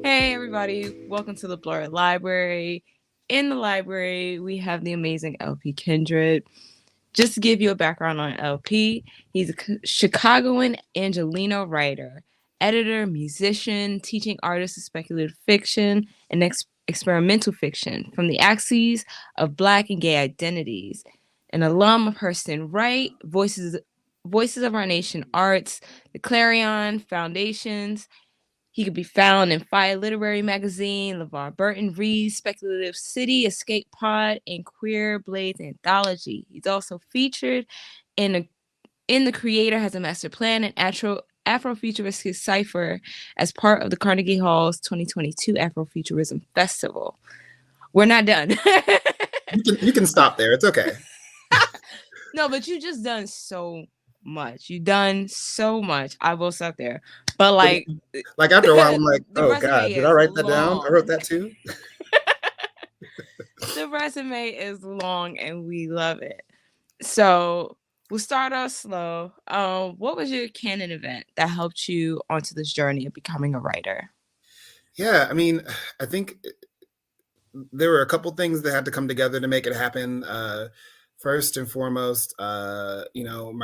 Hey, everybody, welcome to the Blur Library. In the library, we have the amazing LP Kindred. Just to give you a background on LP, he's a Chicagoan Angelino writer, editor, musician, teaching artist of speculative fiction and experimental fiction from the axes of Black and gay identities. An alum of Hurston Wright, Voices of Our Nation Arts, the Clarion Foundations. He could be found in Fire Literary Magazine, LeVar Burton Reed's Speculative City, Escape Pod, and Queer Blades Anthology. He's also featured in The Creator Has a Master Plan and Afrofuturistic Cipher as part of the Carnegie Hall's 2022 Afrofuturism Festival. We're not done. You can stop there. It's okay. No, but you just done so much. You done so much. I will stop there. But like after a while, I'm like, the oh resume God, did I write that down? I long. wrote that too. The resume is long and we love it. So we'll start off slow. What was your canon event that helped you onto this journey of becoming a writer? Yeah, I mean, I think there were a couple things that had to come together to make it happen. First and foremost, my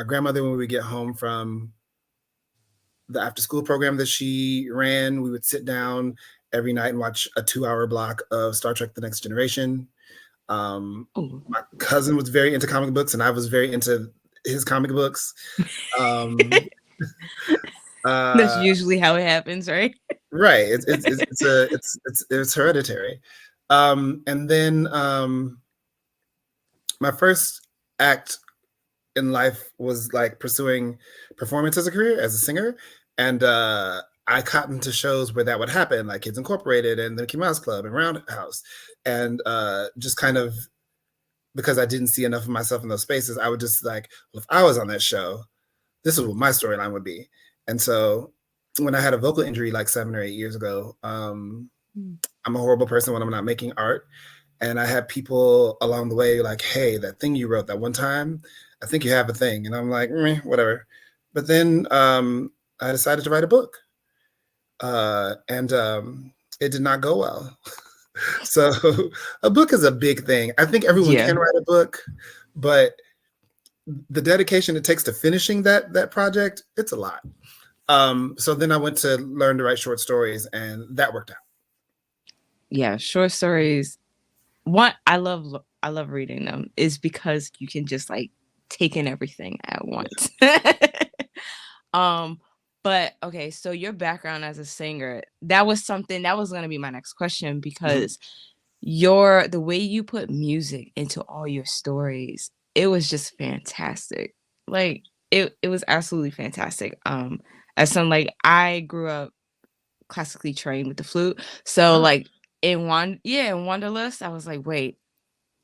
grandmother, when we would get home from the after school program that she ran, we would sit down every night and watch a 2-hour block of Star Trek: The Next Generation. My cousin was very into comic books, and I was very into his comic books. That's usually how it happens, right? Right. It's hereditary. And then my first act in life was like pursuing performance as a career, as a singer, and I caught into shows where that would happen, like Kids Incorporated and the Mickey Mouse Club and Roundhouse, and just kind of because I didn't see enough of myself in those spaces, I would just like, well, if I was on that show, this is what my storyline would be. And so when I had a vocal injury like 7 or 8 years ago, I'm a horrible person when I'm not making art. And I had people along the way like, hey, that thing you wrote that one time, I think you have a thing. And I'm like, whatever. But then I decided to write a book. And it did not go well. So a book is a big thing. I think everyone can write a book, but the dedication it takes to finishing that project, it's a lot. So then I went to learn to write short stories, and that worked out. Yeah, short stories. What I love reading them is because you can just like take in everything at once. But okay, so your background as a singer, that was something that was going to be my next question because the way you put music into all your stories, it was just fantastic. Like it was absolutely fantastic. As some like I grew up classically trained with the flute. So like in Wanderlust, I was like, wait,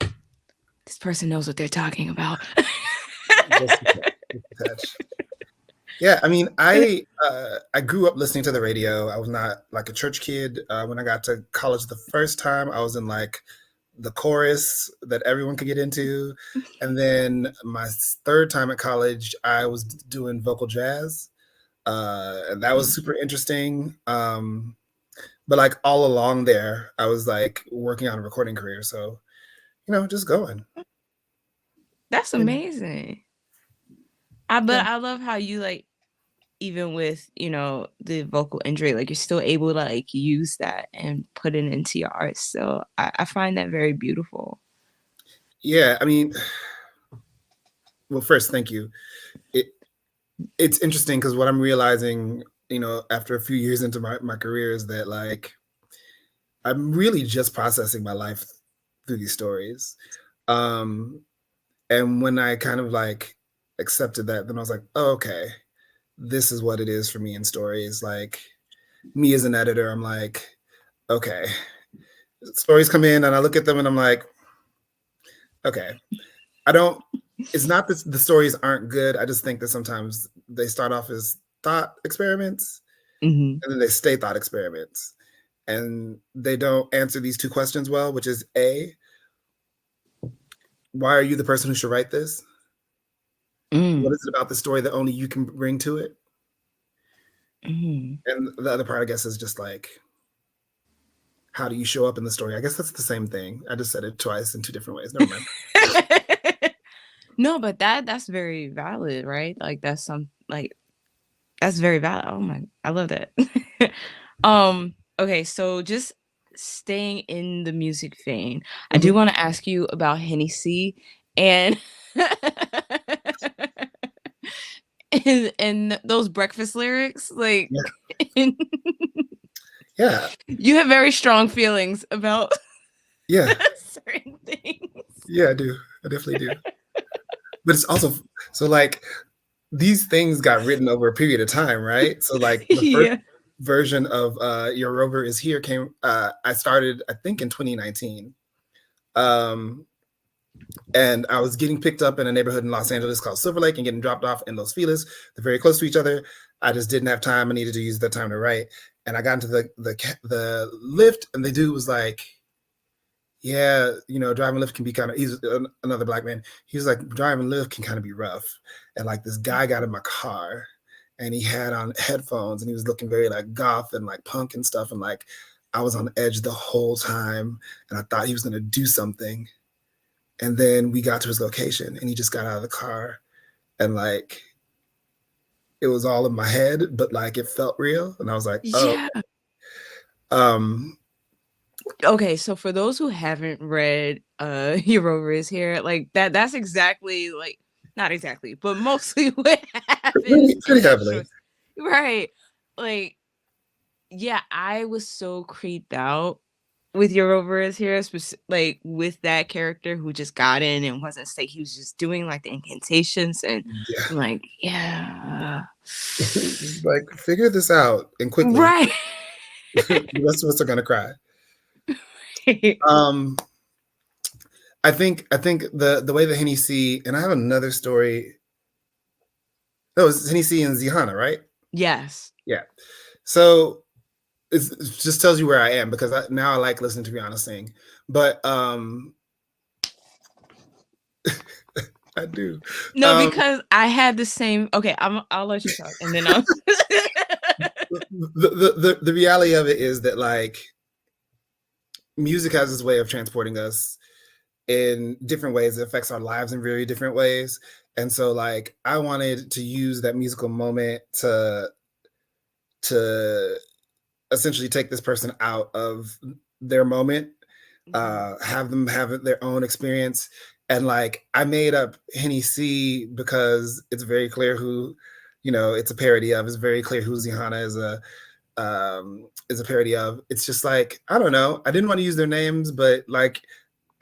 this person knows what they're talking about. Yeah, I mean, I grew up listening to the radio. I was not like a church kid. When I got to college the first time, I was in like the chorus that everyone could get into. And then my third time at college, I was doing vocal jazz. And that was super interesting. But like all along there, I was like working on a recording career. So, just going. That's amazing. But I love how you like, even with, the vocal injury, like you're still able to like use that and put it into your art. So I find that very beautiful. Yeah, I mean, well, first, thank you. It's interesting because what I'm realizing, after a few years into my career is that like I'm really just processing my life through these stories. And when I kind of like accepted that, then I was like, oh, okay, this is what it is for me in stories. Like me as an editor, I'm like, okay, stories come in and I look at them and I'm like, okay, it's not that the stories aren't good. I just think that sometimes they start off as thought experiments and then they stay thought experiments. And they don't answer these two questions well, which is A, why are you the person who should write this? What is it about the story that only you can bring to it? And the other part, I guess, is just like, how do you show up in the story? I guess that's the same thing. I just said it twice in two different ways. Never mind. No, but that's very valid, right? Like that's some like that's very valid. Oh my, I love that. Okay, so just staying in the music vein, I do Mhm. want to ask you about Hennessy and and those breakfast lyrics. Like, Yeah. you Yeah. have very strong feelings about Yeah. certain things. Yeah, I do. I definitely do. But it's also so like these things got written over a period of time, right? So like the first Yeah. version of Your Rover is Here came I started I think in 2019. Um and I was getting picked up in a neighborhood in Los Angeles called Silver Lake and getting dropped off in Los Feliz. They're very close to each other. I just didn't have time. I needed to use that time to write. And I got into the lift, and the dude was like, "Yeah, you know, driving Lyft can be kind of." He's another black man. He was like, "Driving Lyft can kind of be rough." And like this guy got in my car, and he had on headphones, and he was looking very like goth and like punk and stuff, and like I was on edge the whole time, and I thought he was gonna do something. And then we got to his location, and he just got out of the car, and like it was all in my head, but like it felt real, and I was like, "Oh." Yeah. Um, Okay, so for those who haven't read Your Rover is Here, like that's exactly like not exactly, but mostly what happens in pretty that heavily. short. Right. Like, yeah, I was so creeped out with Your Rover is Here, like with that character who just got in and wasn't safe. He was just doing like the incantations and Yeah. I'm like, yeah. Like, figure this out and quickly. Right. The rest of us are gonna cry. Um, I think the way the Hennessy, and I have another story. No, it's Hennessy and Zihana, right? Yes. Yeah. So it just tells you where I am because now I like listening to Rihanna sing. But I do. No, Um, because I had the same. Okay, I'll let you talk, and then I'll. the reality of it is that like music has this way of transporting us in different ways. It affects our lives in very different ways. And so like I wanted to use that musical moment to essentially take this person out of their moment, have them have their own experience. And like I made up Henny C because it's very clear who, you know, it's a parody of. It's very clear who Zihana is a parody of. It's just like I don't know. I didn't want to use their names, but like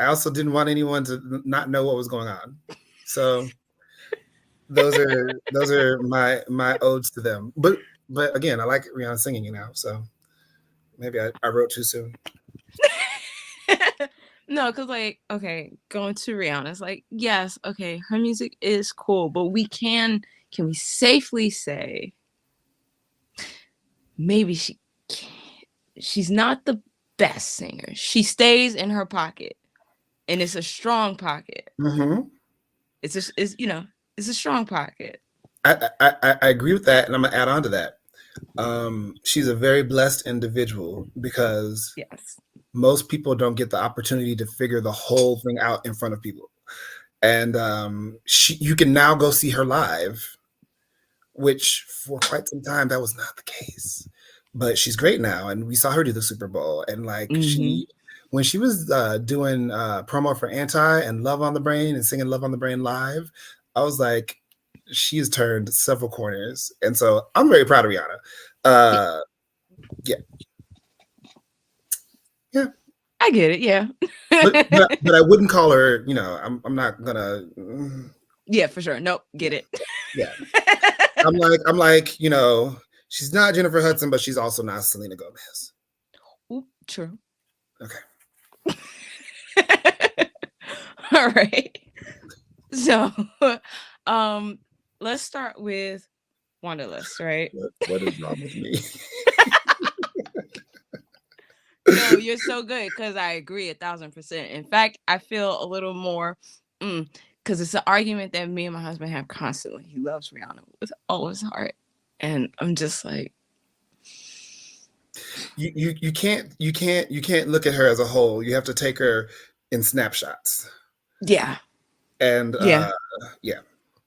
I also didn't want anyone to not know what was going on. So those are my odes to them. But again, I like Rihanna singing it now, so maybe I wrote too soon. No, because like, okay, going to Rihanna's like, yes, okay, her music is cool, but can we safely say maybe can't, she's not the best singer. She stays in her pocket, and it's a strong pocket. Mm-hmm. It's just, it's it's a strong pocket. I agree with that, and I'm gonna add on to that. She's a very blessed individual because Yes. most people don't get the opportunity to figure the whole thing out in front of people. And you can now go see her live, which for quite some time that was not the case. But she's great now, and we saw her do the Super Bowl, and like Mm-hmm. when she was doing promo for Anti and Love on the Brain and singing Love on the Brain live, I was like, she's turned several corners, and so I'm very proud of Rihanna. Uh, yeah, yeah, I get it. Yeah. but I wouldn't call her. You know, I'm not gonna. Yeah, for sure. Nope. Get it. Yeah, I'm like, you know, she's not Jennifer Hudson, but she's also not Selena Gomez. Oop, true. Okay. All right. So, um, let's start with Wanderlust, right? What is wrong with me? No, you're so good because I agree 1,000%. In fact, I feel a little more because it's an argument that me and my husband have constantly. He loves Rihanna with all his heart, and I'm just like, you can't look at her as a whole. You have to take her in snapshots. Yeah. And Yeah. yeah.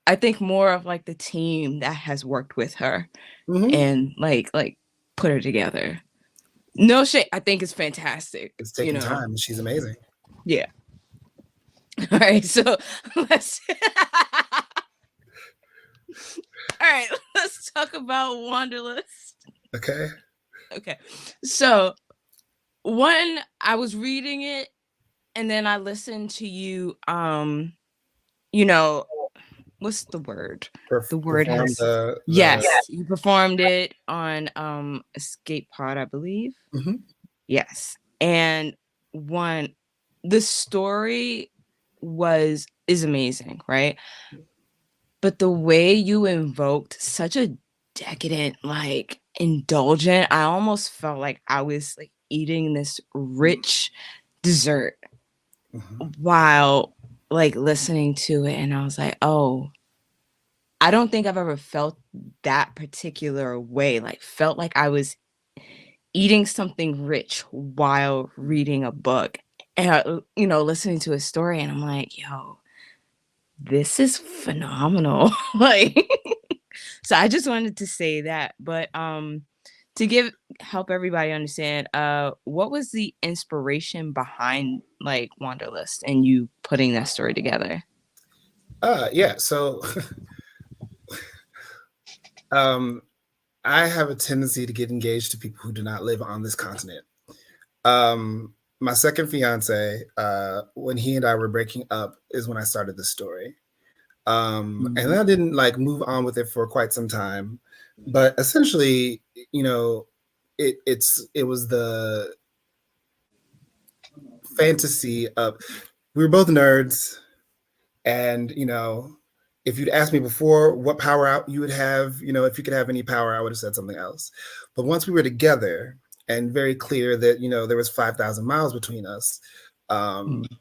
I think more of like the team that has worked with her Hmm. and like put her together. No shit, I think it's fantastic, It's you taking know. time. She's amazing. Yeah. All right, so let's all right, let's talk about Wanderlust. Okay. Okay. So one, I was reading it and then I listened to you you know, what's the word? The word Perform has the. yes, you performed it on Escape Pod, I believe. Mhm. Yes. And one, the story is amazing, right? But the way you invoked such a decadent, like indulgent, I almost felt like I was like eating this rich dessert Mhm. while like listening to it. And I was like, oh, I don't think I've ever felt that particular way. Like felt like I was eating something rich while reading a book and listening to a story, and I'm like, yo, this is phenomenal. Like so I just wanted to say that, but to give help everybody understand, what was the inspiration behind like Wanderlust and you putting that story together? Yeah. So, um, I have a tendency to get engaged to people who do not live on this continent. My second fiance, when he and I were breaking up, is when I started this story. And Mhm. I didn't like move on with it for quite some time, but essentially, you know, it was the fantasy of we were both nerds, and if you'd asked me before what power out you would have, if you could have any power, I would have said something else. But once we were together and very clear that there was 5,000 miles between us,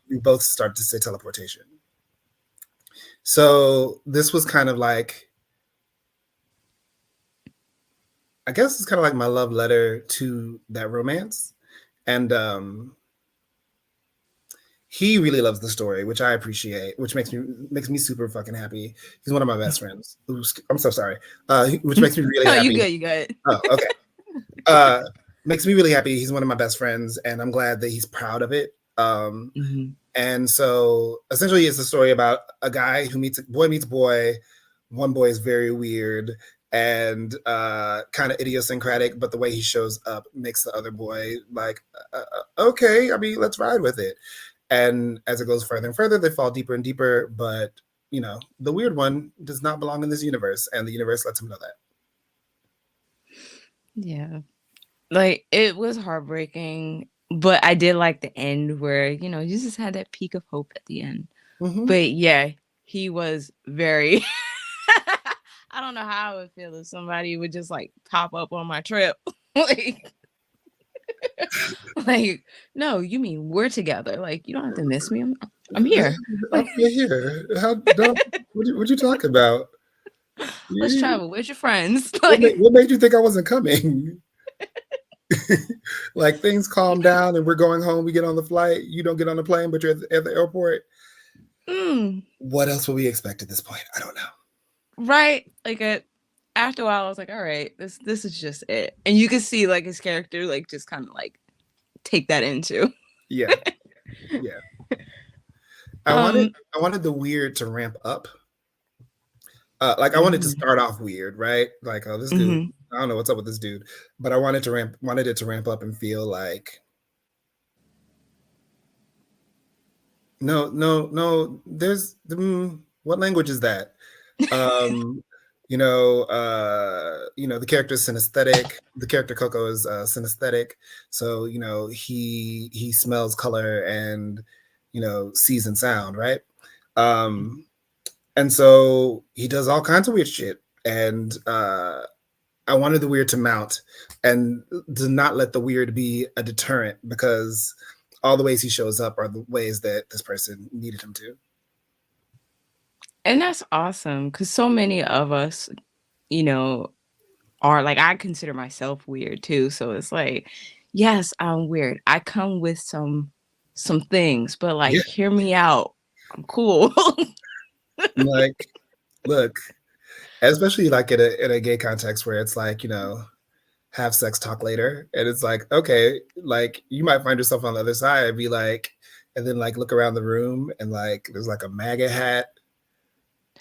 we both started to say teleportation. So this was kind of like, I guess it's kind of like my love letter to that romance. And he really loves the story, which I appreciate, which makes me super fucking happy. He's one of my best friends. I'm so sorry. Which makes me really Oh, you happy. good, you good. Oh, okay. Uh, Makes me really happy. He's one of my best friends, and I'm glad that he's proud of it. Hmm. And so, essentially, it's a story about a guy who meets boy. One boy is very weird and kind of idiosyncratic, but the way he shows up makes the other boy like, okay, I mean, let's ride with it. And as it goes further and further, they fall deeper and deeper. But the weird one does not belong in this universe, and the universe lets him know that. Yeah. Like it was heartbreaking, but I did like the end where, you just had that peak of hope at the end. Hmm. But yeah, he was very I don't know how I would feel if somebody would just like pop up on my trip. like like no, you mean we're together. Like you don't have to miss me. I'm here. I'm Like right here. How don't what you talking about? let's You, travel. Where's your friends? what, made, Like what made you think I wasn't coming? Like things calm down and we're going home. We get on the flight. You don't get on the plane, but you're at the airport. mm, What else would we expect at this point? I don't know. right? After a while I was like, all right, this is just it. And you could see like his character like just kind of like take that into. Yeah, yeah. I wanted Um, I wanted the weird to ramp up. Like I wanted to mhm, start off weird, right? Like, oh, this dude, mhm. I don't know what's up with this dude, but I wanted it to ramp up and feel like, no, no, no. What language is that? Um, the character is synesthetic. The character Coco is synesthetic, so he smells color and sees and sound, right? Um, and so he does all kinds of weird shit, and I wanted the weird to mount and to not let the weird be a deterrent, because all the ways he shows up are the ways that this person needed him to. And that's awesome because so many of us, you know, are like I consider myself weird too. So it's like Yes, I'm weird. I come with some things, but like Yeah, hear me out. I'm cool. like look, especially like in a gay context where it's like, have sex, talk later, and it's like, okay, like you might find yourself on the other side and be like, and then like look around the room and like there's like a MAGA hat,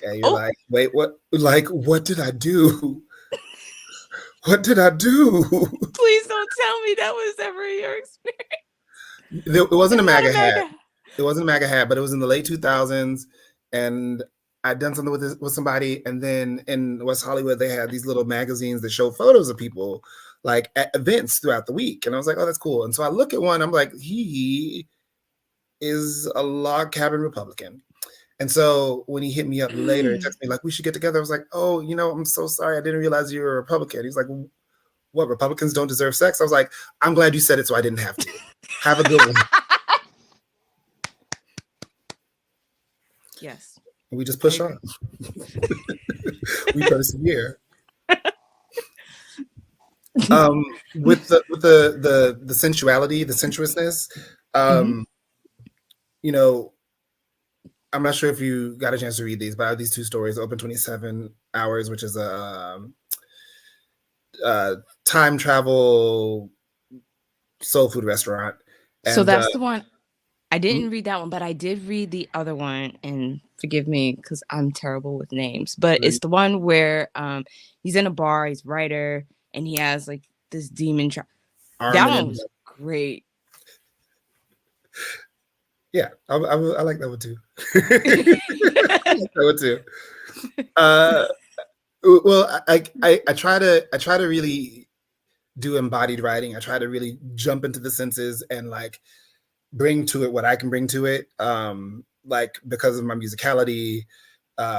and you're Oh, like, wait, what? Like, what did I do? What did I do? please don't tell me that was ever your experience. It wasn't a It's not a MAGA hat. mega. It wasn't a MAGA hat, but it was in the late 2000s, and I'd done something with somebody, and then in West Hollywood they had these little magazines that show photos of people like at events throughout the week, and I was like, oh, that's cool. And so I look at one, I'm like, he is a log cabin Republican. And so when he hit me up later, he texted me like, we should get together. I was like, oh, I'm so sorry, I didn't realize you were a Republican. He's like, what, Republicans don't deserve sex? I was like, I'm glad you said it so I didn't have to. Have a good one. Yes. We just push on. We persevere. With the sensuality, the sensuousness, Mhm. um, you know, I'm not sure if you got a chance to read these, but I have these two stories: Open 27 Hours, which is a time travel soul food restaurant, So and that's the one. I didn't read that one, but I did read the other one, and forgive me because I'm terrible with names. But it's the one where he's in a bar, he's a writer, and he has like this demon. That Arm one and was great. yeah, I like that one too. I like that one too. Uh, well, I try to really do embodied writing. I try to really jump into the senses and like bring to it what I can bring to it. Like because of my musicality,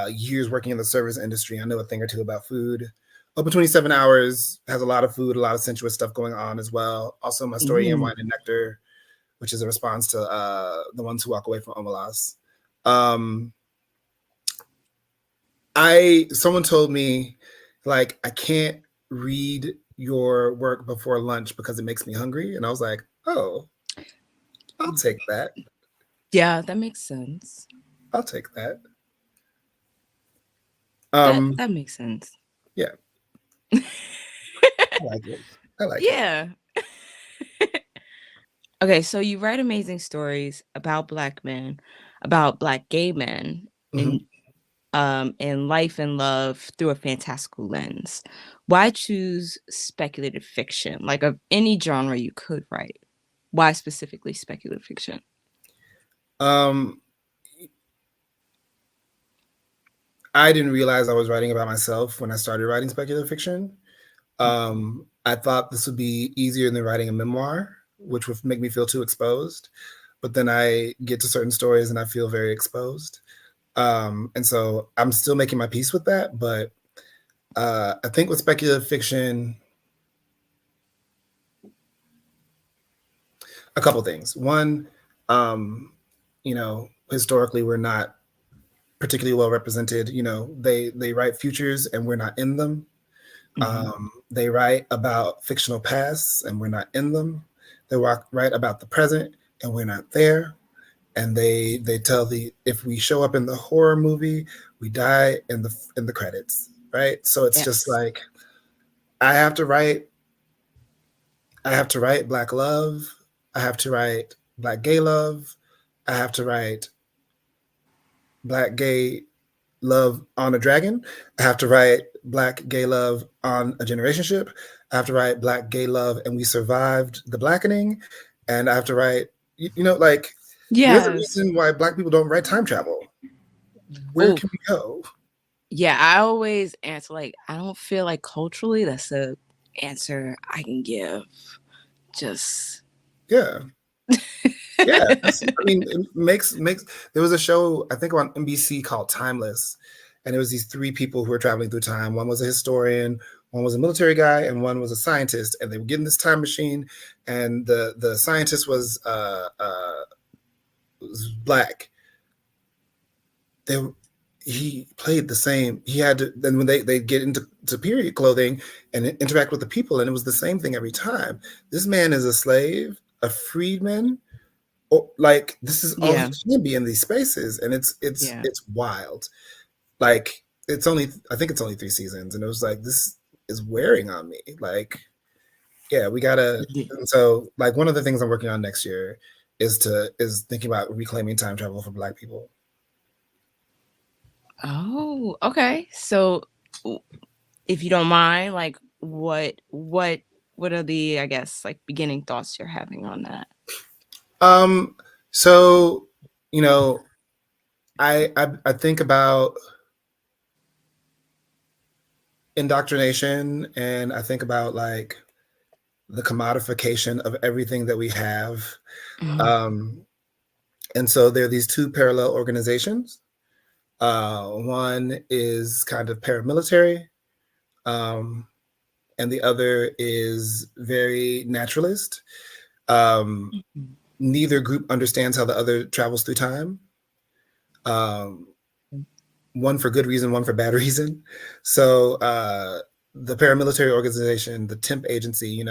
years working in the service industry, I know a thing or two about food. Open 27 Hours has a lot of food, a lot of sensuous stuff going on as well. Also, my story in Mm. Wine and Nectar, which is a response to The Ones Who Walk Away from Omelas. Someone told me like I can't read your work before lunch because it makes me hungry, and I was like, oh, I'll take that. Yeah, that makes sense. I'll take that. That Um, that makes sense. yeah, I like it. I like it. Yeah. Okay, so you write amazing stories about black men, about black gay men Mhm. in life and love through a fantastical lens. Why choose speculative fiction? Like of any genre you could write. Why specifically speculative fiction? Um, I didn't realize I was writing about myself when I started writing speculative fiction. I thought this would be easier than writing a memoir, which would make me feel too exposed. But then I get to certain stories and I feel very exposed. And so I'm still making my peace with that. But I think with speculative fiction, a couple things. One, historically, we're not particularly well represented. They write futures and we're not in them. Mhm. They write about fictional pasts and we're not in them. They write about the present and we're not there. And they tell if we show up in the horror movie, we die in the credits, right? So it's just Yes. like I have to write I have to write black love, I have to write black gay love, I have to write black gay love on a dragon. I have to write black gay love on a generation ship. I have to write black gay love and we survived the blackening. And I have to write, like there's a Yes. reason why black people don't write time travel. Where Oh, can we go? yeah. I always answer like I don't feel like culturally that's the answer I can give. Just Yeah. Yeah. I mean, it makes there was a show, I think on NBC called Timeless. And it was these three people who were traveling through time. One was a historian, one was a military guy, and one was a scientist. And they would get in this time machine, and the scientist was black. They he played the same. He had to, then when they get into period clothing and interact with the people, and it was the same thing every time. This man is a slave, a freedman. Like this is all he Yeah. can be in these spaces, and Yeah. it's wild. Like it's only, I think it's only 3 seasons, and it was like this is wearing on me. Like, yeah, we gotta. Yeah. And so, like, one of the things I'm working on next year is thinking about reclaiming time travel for Black people. Oh, okay. So, if you don't mind, like, what are the, I guess, like, beginning thoughts you're having on that? Um, so you know, I think about indoctrination, and I think about like the commodification of everything that we have. Mhm. Um, and so there are these two parallel organizations. One is kind of paramilitary, um, and the other is very naturalist. Um, Mhm. Neither group understands how the other travels through time. Um, One for good reason, one for bad reason. So the paramilitary organization, the temp agency,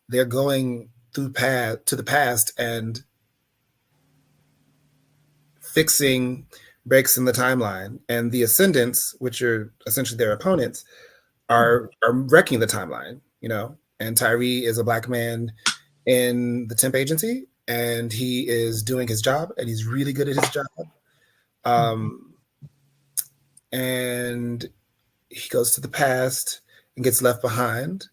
they're going through to the past and fixing breaks in the timeline, and the ascendants, which are essentially their opponents, are wrecking the timeline. And Tyree is a Black man in the temp agency, and he is doing his job, and he's really good at his job. Mhm. Um, and he goes to the past and gets left behind,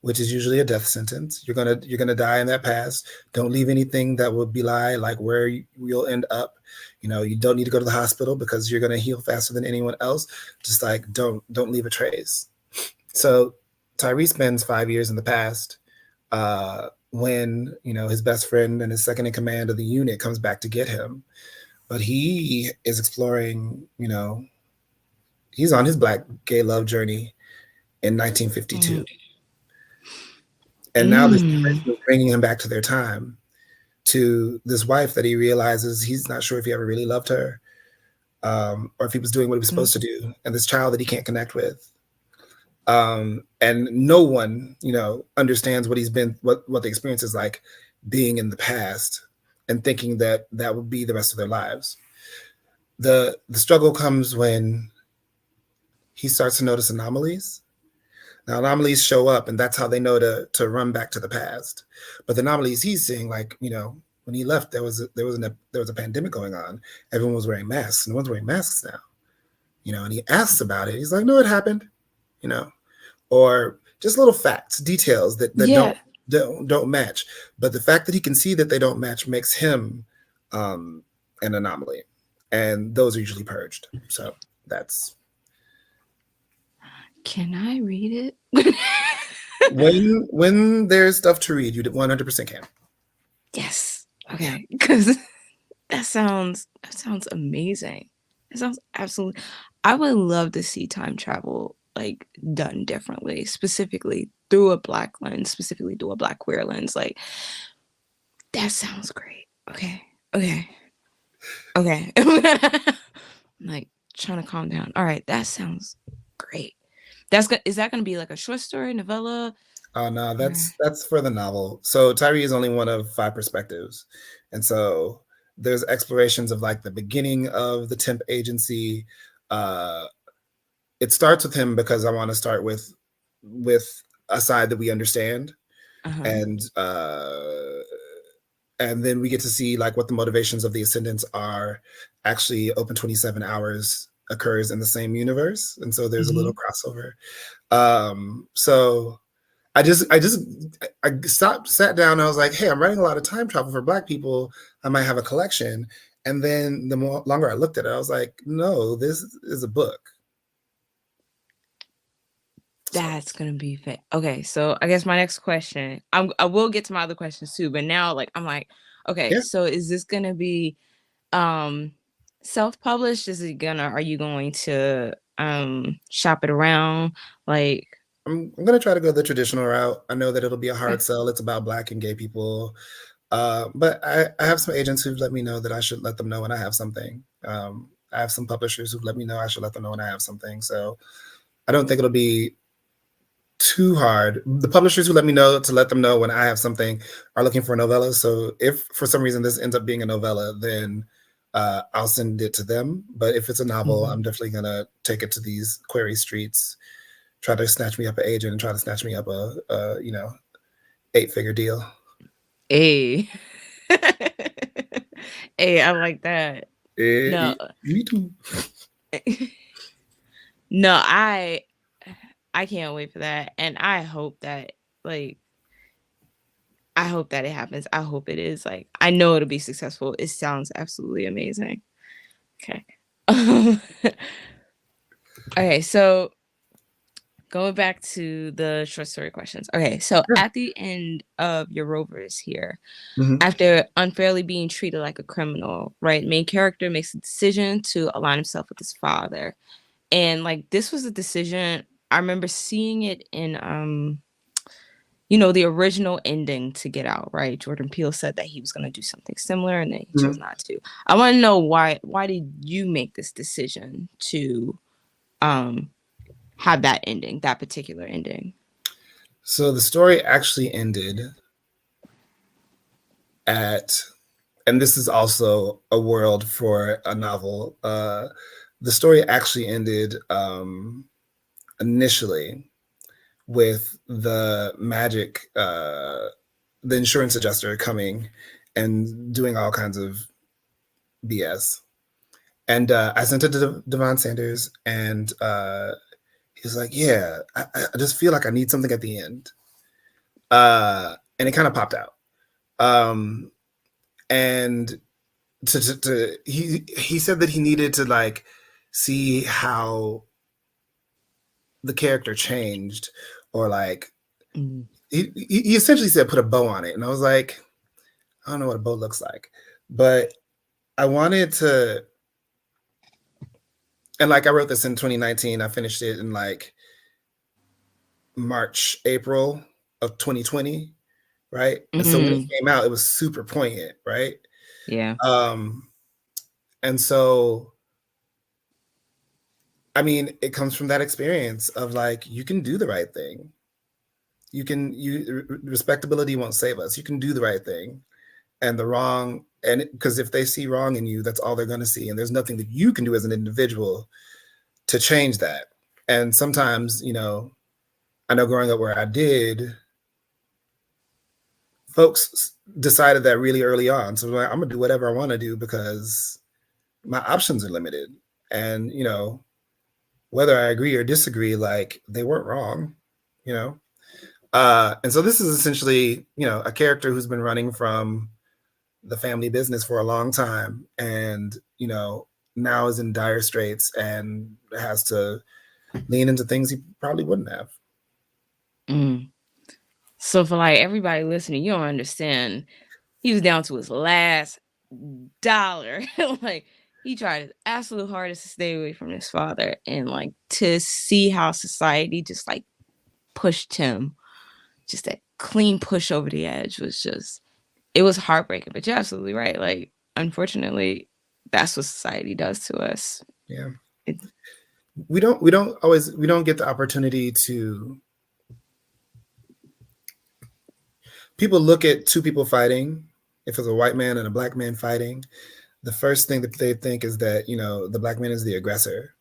which is usually a death sentence. You're gonna die in that past. Don't leave anything that will belie like where you'll end up. You don't need to go to the hospital because you're gonna heal faster than anyone else. Just like don't leave a trace. So Tyree spends 5 years in the past, when his best friend and his second in command of the unit comes back to get him. But he is exploring. He's on his Black gay love journey in 1952. Mm. And now this Mm. generation is bringing him back to their time, to this wife that he realizes he's not sure if he ever really loved her, or if he was doing what he was Mm. supposed to do, and this child that he can't connect with. And no one, understands what he's been, what the experience is like being in the past and thinking that that would be the rest of their lives. The struggle comes when he starts to notice anomalies. Now anomalies show up, and that's how they know to run back to the past. But the anomalies he's seeing, like when he left, there was a pandemic going on. Everyone was wearing masks, and no one's wearing masks now. And he asks about it. He's like, "No, it happened," you know, or just little facts, details that Yeah. don't match. But the fact that he can see that they don't match makes him um, an anomaly, and those are usually purged. So that's Can I read it? when there's stuff to read, you 100% can. Yes. Yeah. Okay. Because that sounds amazing. It sounds absolutely. I would love to see time travel like done differently, specifically through a Black lens, specifically through a Black queer lens. Like that sounds great. Okay. Okay. Okay. I'm like trying to calm down. All right. That sounds great. Is that gonna be like a short story, novella? Oh no, Or that's for the novel. So Tyree is only one of 5 perspectives, and so there's explorations of like the beginning of the temp agency. Uh, it starts with him because I want to start with a side that we understand, uh-huh. and and then we get to see like what the motivations of the ascendants are. Actually, Open 27 Hours occurs in the same universe, and so there's a Mm-hmm. little crossover. So I sat down and I was like, hey, I'm writing a lot of time travel for Black people. I might have a collection. And then longer I looked at it, I was like, no, this is a book. So That's gonna be fit. Okay, so I guess my next question, I will get to my other questions too, but now like I'm like, okay, yeah, so is this gonna be um self-published? Are you going to shop it around? Like I'm gonna try to go the traditional route. I know that it'll be a okay. hard sell. It's about Black and gay people. But I have some agents who've let me know that I should let them know when I have something. I have some publishers who've let me know I should let them know when I have something. So I don't think it'll be too hard. The publishers who let me know to let them know when I have something are looking for a novella. So if for some reason this ends up being a novella, then I'll send it to them. But if it's a novel, I'm definitely gonna take it to these query streets, try to snatch me up an agent, and try to snatch me up a 8-figure deal. Hey. Hey, I like that. No. Me too. No, I can't wait for that. And I hope that like I hope that it happens. I hope it is like I know it'll be successful. It sounds absolutely amazing. Okay. Okay, so going back to the short story questions. Okay, so Yeah. at the end of your Rovers here, Mm-hmm. after unfairly being treated like a criminal, right? Main character makes a decision to align himself with his father. And like this was a decision I remember seeing it in the original ending to Get Out, right? Jordan Peele said that he was going to do something similar and then he chose Mm-hmm. not to. I want to know why did you make this decision to have that ending, that particular ending? So the story actually ended at, and this is also a world for a novel. The story actually ended initially with the insurance adjuster coming and doing all kinds of BS. And I sent it to Devon Sanders, and he was like, "Yeah, I just feel like I need something at the end," and it kind of popped out. And he said that he needed to like see how the character changed, or like he essentially said put a bow on it, and I was like, I don't know what a bow looks like, but I wanted to, and like I wrote this in 2019. I finished it in like March, April of 2020, right? And so when it came out, it was super poignant, right? Yeah. Um, and so I mean, it comes from that experience of like you can do the right thing. Respectability won't save us. You can do the right thing, and the wrong, and because if they see wrong in you, that's all they're going to see, and there's nothing that you can do as an individual to change that. And sometimes, I know growing up where I did, folks decided that really early on. So like, I'm gonna do whatever I want to do because my options are limited. And whether I agree or disagree, like they weren't wrong, you know. And so this is essentially, a character who's been running from the family business for a long time, and now is in dire straits and has to lean into things he probably wouldn't have. So for like everybody listening, you don't understand. He was down to his last dollar. Like he tried his absolute hardest to stay away from his father, and like to see how society just like pushed him, just that clean push over the edge was just, it was heartbreaking. But you're absolutely right. Like unfortunately, that's what society does to us. Yeah. It, We don't get the opportunity to, people look at two people fighting, if it's a white man and a black man fighting, the first thing that they think is that, the black man is the aggressor.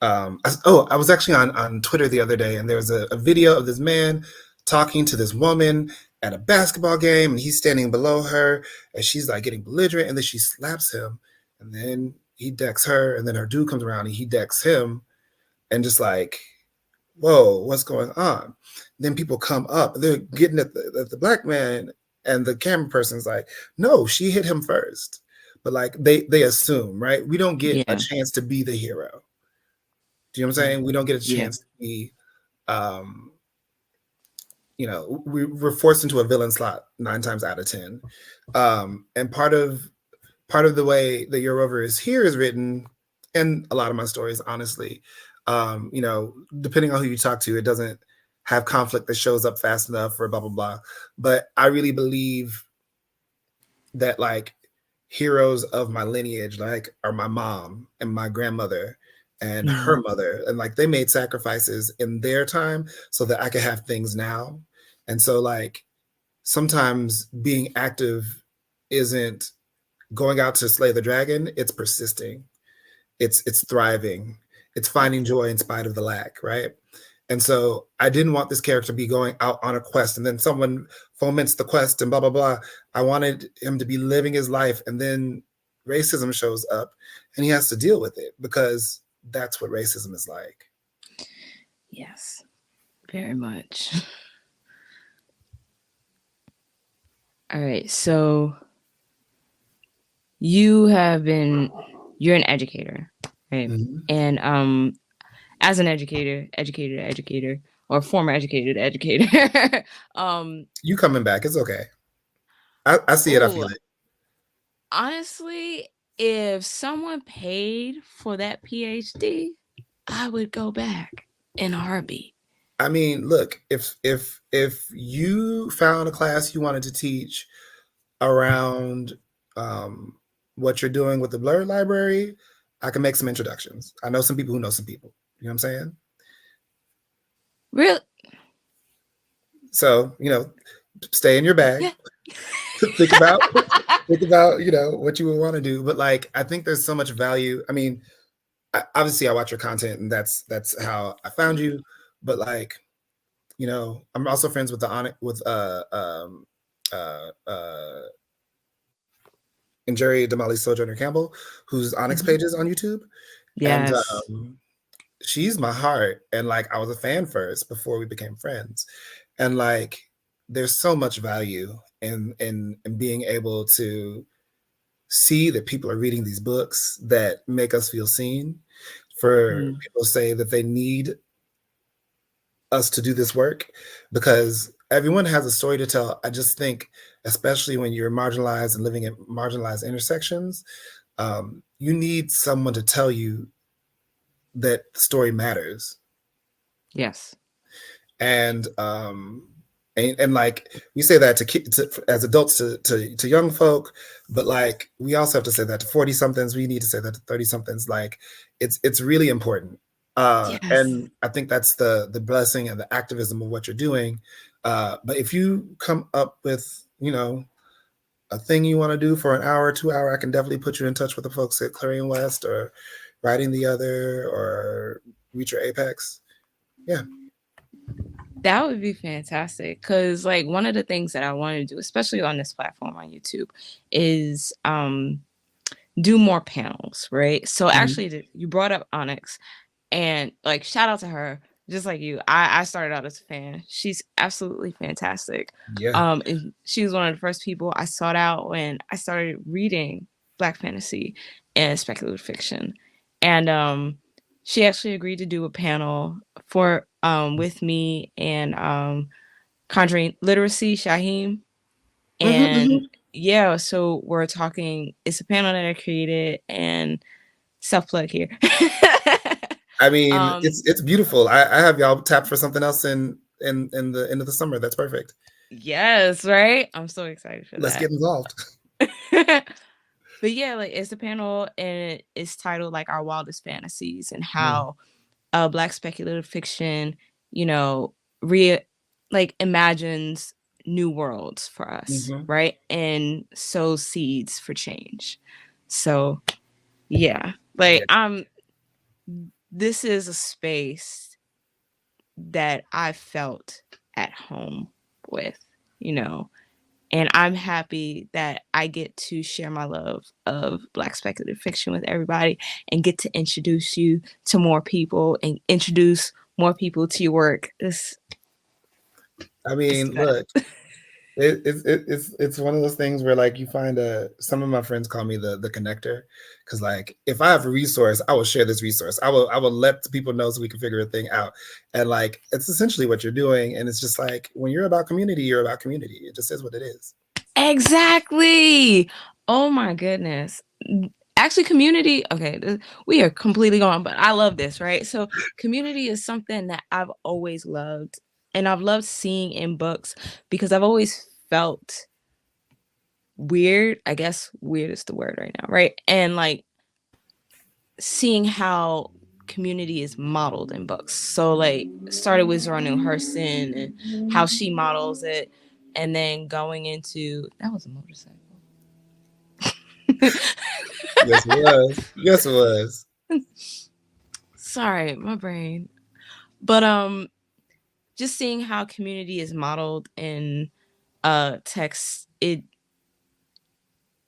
I was actually on Twitter the other day, and there was a video of this man talking to this woman at a basketball game, and he's standing below her, and she's like getting belligerent, and then she slaps him, and then he decks her, and then her dude comes around and he decks him, and just like, whoa, what's going on? Then people come up, they're getting at the black man, and the camera person's like, no, she hit him first. But like they assume, right? We don't get a yeah. chance to be the hero. Do you know what I'm saying? We don't get a Yeah. chance to be, we're forced into a villain slot 9 times out of 10. And part of the way that Your Rover is here is written, and a lot of my stories, honestly, depending on who you talk to, it doesn't have conflict that shows up fast enough or blah, blah, blah. But I really believe that like heroes of my lineage, like are my mom and my grandmother and her Mhm. mother, and like they made sacrifices in their time so that I could have things now. And so like sometimes being active isn't going out to slay the dragon, it's persisting, it's thriving, it's finding joy in spite of the lack, right? And so I didn't want this character to be going out on a quest and then someone foments the quest and blah blah blah. I wanted him to be living his life, and then racism shows up and he has to deal with it because that's what racism is like. Yes, very much. All right, so you're an educator, right? Mm-hmm. And as an educator, or former educator, You coming back? It's okay. I see it. I oh, feel it. honestly, if someone paid for that PhD, I would go back in a heartbeat. I mean, look, if you found a class you wanted to teach around um, what you're doing with the Blurred Library, I can make some introductions. I know some people who know some people. You know what I'm saying? Really? So stay in your bag. Yeah. think about think about what you would want to do. But like, I think there's so much value. I mean, obviously, I watch your content, and that's how I found you. But like, I'm also friends with the Onyx with uh uh and Jerry Damali Sojourner Campbell, who's Onyx Mhm. Pages on YouTube. And Yes. she's my heart. And like, I was a fan first before we became friends. And like, there's so much value in being able to see that people are reading these books that make us feel seen. For Mm. people to say that they need us to do this work, because everyone has a story to tell. I just think, especially when you're marginalized and living at marginalized intersections, you need someone to tell you that the story matters. Yes. And like, we say that as adults to young folk, but like, we also have to say that to 40 somethings. We need to say that to 30 somethings. Like, it's really important. Yes. And I think that's the blessing and the activism of what you're doing. But if you come up with a thing you want to do for an hour, 2 hour, I can definitely put you in touch with the folks at Clarion West or Writing the Other or Reach Your Apex. Yeah. That would be fantastic, because like one of the things that I want to do, especially on this platform on YouTube, is do more panels, right? So Mhm. actually, you brought up Onyx, and like shout out to her, just like you. I started out as a fan. She's absolutely fantastic. Yeah. And she was one of the first people I sought out when I started reading Black fantasy and speculative fiction. And she actually agreed to do a panel for with me and Conjuring Literacy Shaheem. Hmm, hmm. And yeah, so we're talking, it's a panel that I created, and self plug here. I mean, um it's beautiful. I have y'all tapped for something else in the end of the summer. That's perfect. yes, right, I'm so excited for Let's that. get involved. But yeah, like it's a panel and it's titled like Our Wildest Fantasies, and Mm. how Black speculative fiction, you know, re like imagines new worlds for us, Hmm. right? And sows seeds for change. So yeah, like Yeah. this is a space that I felt at home with, you know, and I'm happy that I get to share my love of Black speculative fiction with everybody, and get to introduce you to more people and introduce more people to your work. I It's mean, the best. look, it's one of those things where like, you find some of my friends call me the connector, because like, if I have a resource, I will share this resource. I will let the people know so we can figure a thing out. And like, it's essentially what you're doing. And it's just like, when you're about community, you're about community. It just is what it is. Exactly. Oh my goodness. Actually, community, okay, we are completely gone, but I love this, right? So, community is something that I've always loved, and I've loved seeing in books, because I've always felt weird. I guess weird is the word right now, right? And like seeing how community is modeled in books. So like started with Zora Neale Hurston and how she models it, and then going into that was a motorcycle. Yes, it was. Yes, it was. Sorry, my brain. But just seeing how community is modeled in text, it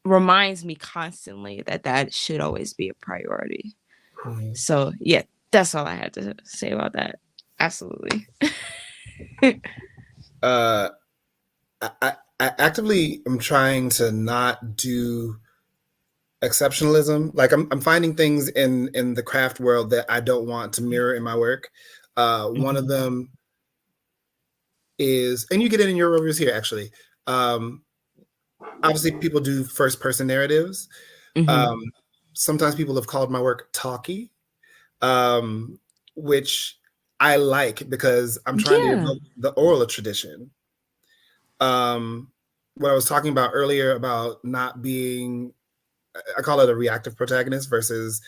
reminds me constantly that that should always be a priority. Mhm. So yeah, that's all I had to say about that. Absolutely. Uh, I actively am trying to not do exceptionalism. Like I'm finding things in the craft world that I don't want to mirror in my work. One of Mhm. them is, and you get it in your reviews here actually. Um, Obviously, people do first person narratives. Mhm. Um, Sometimes people have called my work talky, um, which I like because I'm trying to Yeah. evoke the oral tradition. Um, what I was talking about earlier about not being, I call it a reactive protagonist versus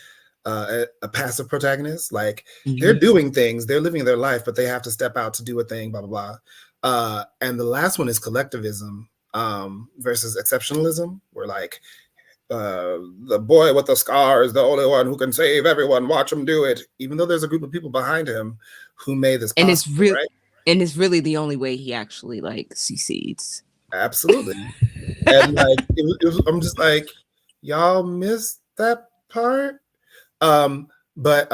a passive protagonist. Like they're Mhm. doing things, they're living their life, but they have to step out to do a thing, blah, blah, blah. And the last one is collectivism versus exceptionalism, where like the boy with the scar is the only one who can save everyone. Watch him do it, even though there's a group of people behind him who made this And it's possible, real, right? and it's really the only way he actually like succeeds. Absolutely. And like I'm just like, y'all missed that part. Um, but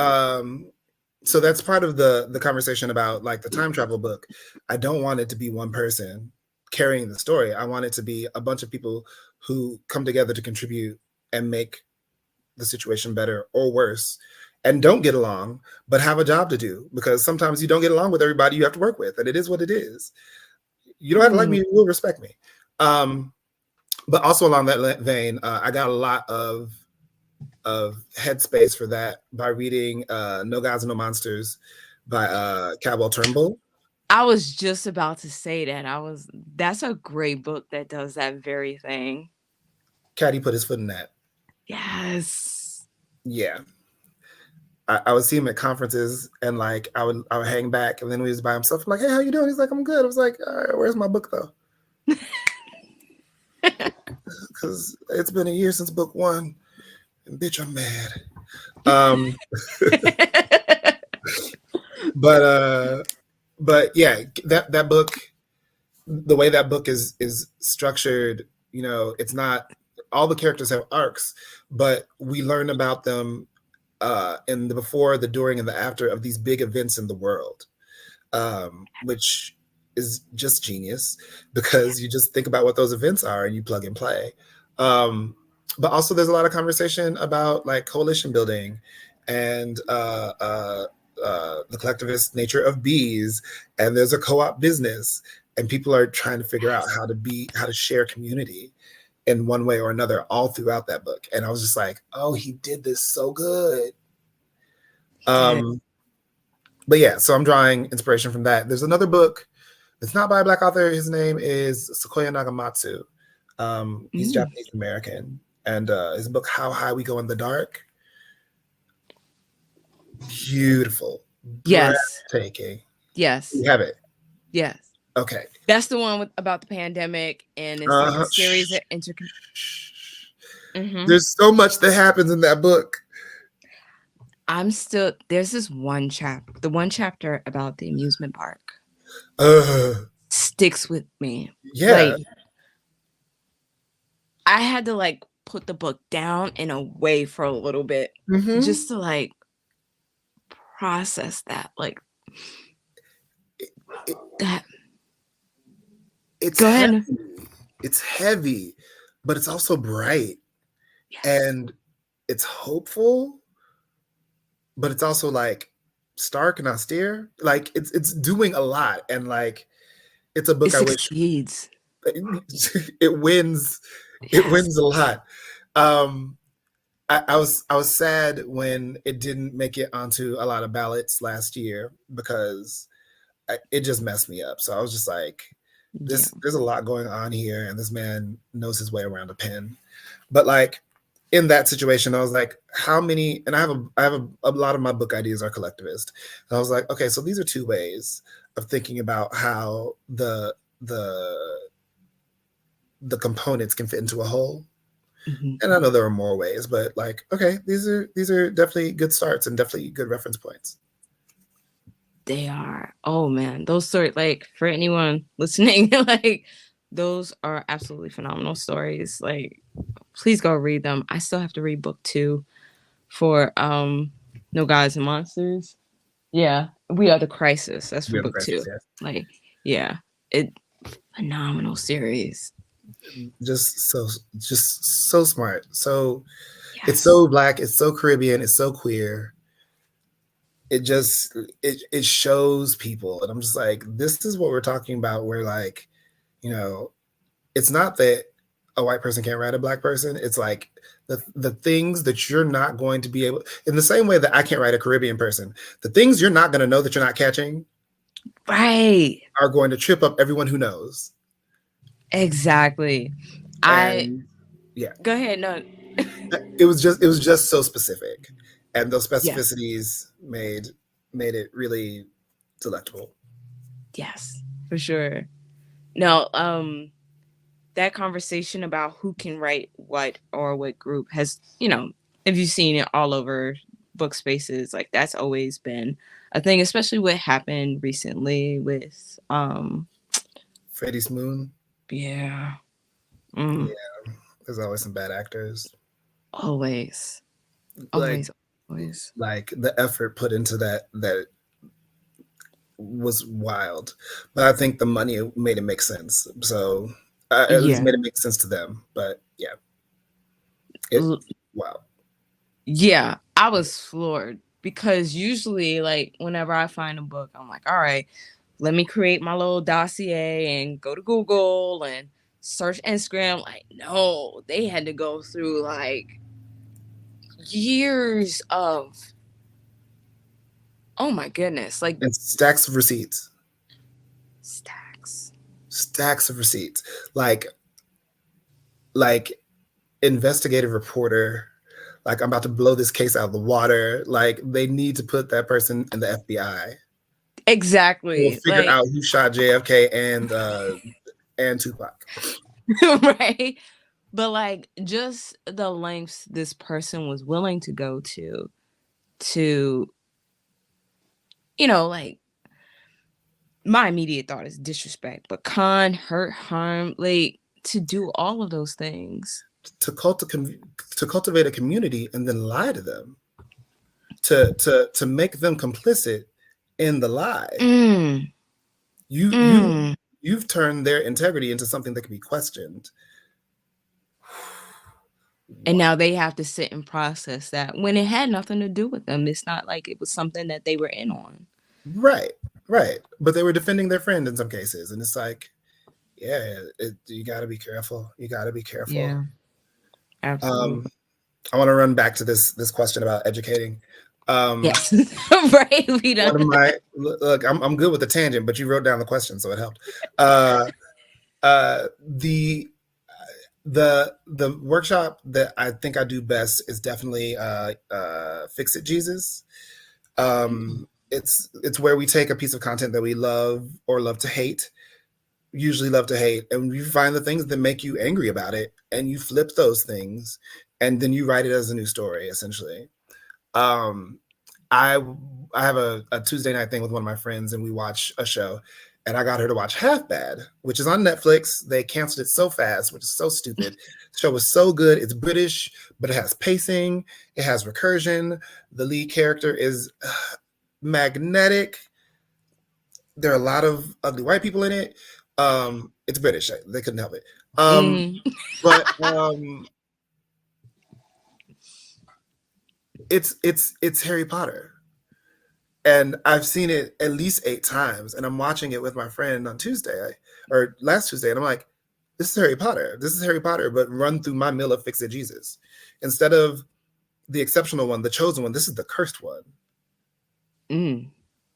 so that's part of the conversation about like the time travel book. I don't want it to be one person carrying the story. I want it to be a bunch of people who come together to contribute and make the situation better or worse, and don't get along, but have a job to do, because sometimes you don't get along with everybody you have to work with, and it is what it is. You don't have to like me, Mm. you will respect me. Um, but also along that vein, I got a lot of headspace for that by reading No Gods, No Monsters by Caldwell Turnbull. I was just about to say that. That's a great book that does that very thing. Caddy put his foot in that. Yes. Yeah. I would see him at conferences, and like I would hang back, and then he was by himself. I'm like, hey, how you doing? He's like, I'm good. I was like, all right, where's my book though? Because it's been a year since book one, and bitch, I'm mad. Um, but but yeah, that book, the way that book is structured, you know, it's not all the characters have arcs, but we learn about them in the before, the during, and the after of these big events in the world, which is just genius because you just think about what those events are and you plug and play. Um, but also, there's a lot of conversation about like coalition building and the collectivist nature of bees, and there's a co-op business, and people are trying to figure out how to share community in one way or another all throughout that book. And I was just like, oh, he did this so good. He did. Um, but yeah, so I'm drawing inspiration from that. There's another book. It's not by a Black author. His name is Sequoia Nagamatsu. He's Mm. Japanese American, and his book "How High We Go in the Dark," beautiful, Yes. breathtaking. Yes. You have it. Yes. Okay. That's the one about the pandemic, and it's like a Uh-huh. series of hmm. There's so much that happens in that book. I'm still there's this the one chapter about the amusement park Uh, sticks with me. yeah. Like I had to like put the book down and away for a little bit Mm-hmm. just to like process that. Like It, it, that. it's Go heavy. ahead. It's heavy, but it's also bright, Yes. and it's hopeful, but it's also like stark and austere. Like it's doing a lot, and like it's a It book I wish succeeds. it wins. It Yes. wins a lot. Um, I was sad when it didn't make it onto a lot of ballots last year because it just messed me up. So I was just like, Yeah. There's a lot going on here, and this man knows his way around a pen. But like in that situation, I was like, how many? And I have a lot of my book ideas are collectivist. And I was like, okay, so these are two ways of thinking about how the components can fit into a whole. Hmm. And I know there are more ways, but like, okay, these are definitely good starts and definitely good reference points. They are. Oh man, those stories, like for anyone listening, like those are absolutely phenomenal stories. Like, please go read them. I still have to read book 2 for No Gods and Monsters. Yeah, We Are the Crisis. That's for We have a book crisis, 2. yes. Like, yeah, it phenomenal series. Just so smart. So it's Yes. so black, it's so Caribbean, it's so queer. It just it shows people, and I'm just like, this is what we're talking about. Where like, you know, it's not that a white person can't write a black person. It's like the things that you're not going to be able, in the same way that I can't write a Caribbean person, the things you're not going to know that you're not catching Right. are going to trip up everyone who knows. Exactly. I And yeah, go ahead. No. it was just so specific, and those Yes. specificities made it really delectable. Yes. For sure. No. That conversation about who can write what or what group has, if you've seen it all over book spaces, like that's always been a thing, especially what happened recently with Freddie Smoon, yeah. yeah, Mm, there's always some bad actors. always. Like Always, always. the effort put into that was wild, but I think the money made it make sense. So at least Yeah. made it make sense to them. But yeah, it L- wow. yeah. I was floored because usually like whenever I find a book, I'm like, all right, let me create my little dossier and go to Google and search Instagram. Like, no, they had to go through like years of, oh my goodness, like And stacks of receipts, stacks. stacks of receipts, like investigative reporter. Like, I'm about to blow this case out of the water. Like, they need to put that person in the FBI. We'll Exactly. figure Like, out who shot JFK and Tupac. right. But like just the lengths this person was willing to go to, like my immediate thought is disrespect, but con, hurt, harm, like to do all of those things. to cultivate a community and then lie to them, to make them complicit in the lie. Mm, You mm. you've turned their integrity into something that can be questioned. And Wow. now they have to sit and process that when it had nothing to do with them. It's not like it was something that they were in on. Right, right. But they were defending their friend in some cases, and it's like, yeah, you got to be careful. You got to be careful. Yeah, absolutely. Um, I want to run back to this question about educating. Um, Yes. Right. We one done. of my look, I'm good with the tangent, but you wrote down the question, so it helped. Uh, the the workshop that I think I do best is definitely Fix It Jesus. It's where we take a piece of content that we love or love to hate, usually love to hate, and you find the things that make you angry about it, and you flip those things, and then you write it as a new story, essentially. Um, I I have a Tuesday night thing with one of my friends, and we watch a show, and I got her to watch Half Bad, which is on Netflix. They canceled it so fast, which is so stupid. The show was so good. It's British, but it has pacing, it has recursion. The lead character is magnetic. There are a lot of ugly white people in it. It's British. They couldn't help it. Mm. But it's Harry Potter, and I've seen it at least 8 times, and I'm watching it with my friend on Tuesday or last Tuesday, and I'm like, this is Harry Potter. This is Harry Potter, but run through my mill of Fix It Jesus. Instead of the exceptional one, the chosen one, this is the cursed one, Mm.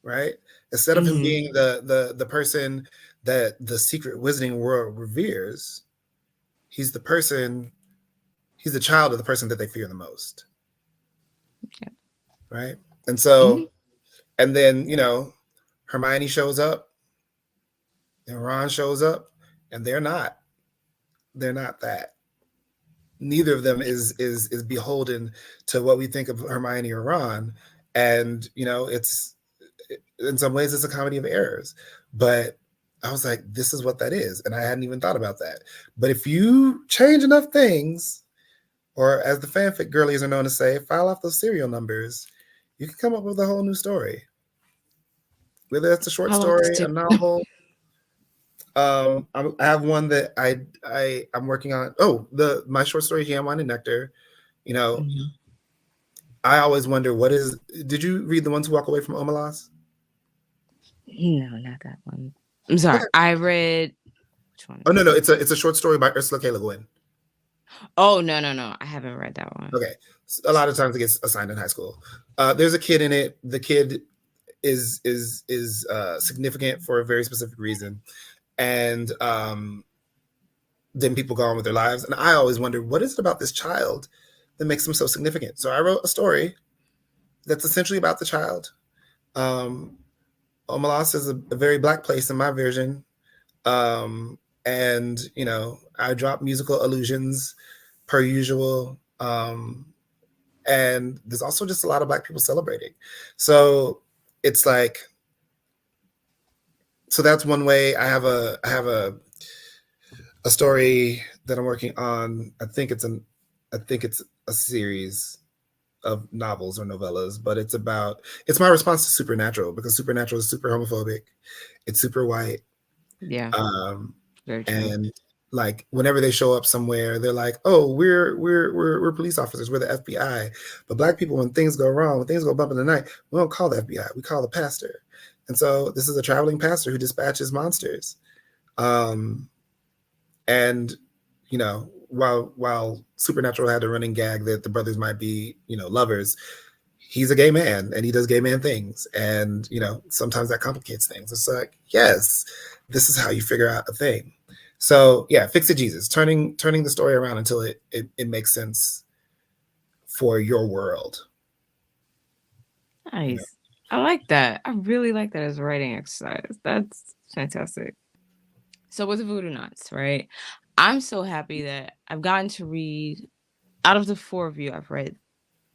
right? Instead of him Mm. being the person that the secret wizarding world reveres, he's the person, he's the child of the person that they fear the most. Yeah. Right. And so, Hmm. and then, Hermione shows up and Ron shows up, and they're not that. Neither of them is beholden to what we think of Hermione or Ron. And, it's, in some ways it's a comedy of errors. But I was like, this is what that is. And I hadn't even thought about that. But if you change enough things, or as the fanfic girlies are known to say, file off those serial numbers, you can come up with a whole new story. Whether it's a short How about the story, a stick? novel. I have one that I'm working on. Oh, the my short story, Jam Wine and Nectar. You know, Mhm. I always wonder what is. Did you read The Ones Who Walk Away from Omelas? No, not that one. I'm sorry. Okay. I read which one? Oh no, no, it's a short story by Ursula K. Le Guin. Oh no, no, no. I haven't read that one. Okay, a lot of times it gets assigned in high school. There's a kid in it. The kid is significant for a very specific reason, and then people go on with their lives. And I always wonder, what is it about this child that makes them so significant? So I wrote a story that's essentially about the child. Um, Omelas is a very Black place in my version. Um, and, I drop musical allusions per usual. And there's also just a lot of Black people celebrating. So it's like, so that's one way. I have a story that I'm working on. I think it's a series of novels or novellas, but it's my response to Supernatural, because Supernatural is super homophobic. It's super white. Yeah, Um, very true. and like whenever they show up somewhere, they're like, "Oh, we're police officers. We're the FBI." But Black people, when things go wrong, when things go bump in the night, we don't call the FBI. We call the pastor. And so this is a traveling pastor who dispatches monsters. Um, and while Supernatural had a running gag that the brothers might be lovers, he's a gay man and he does gay man things, and sometimes that complicates things. It's like, yes, this is how you figure out a thing. So yeah, Fix It Jesus, turning the story around until it makes sense for your world. Nice. I like that. I really like that as a writing exercise. That's fantastic. So with Voodoonauts, right? I'm so happy that I've gotten to read out of the four of you, I've read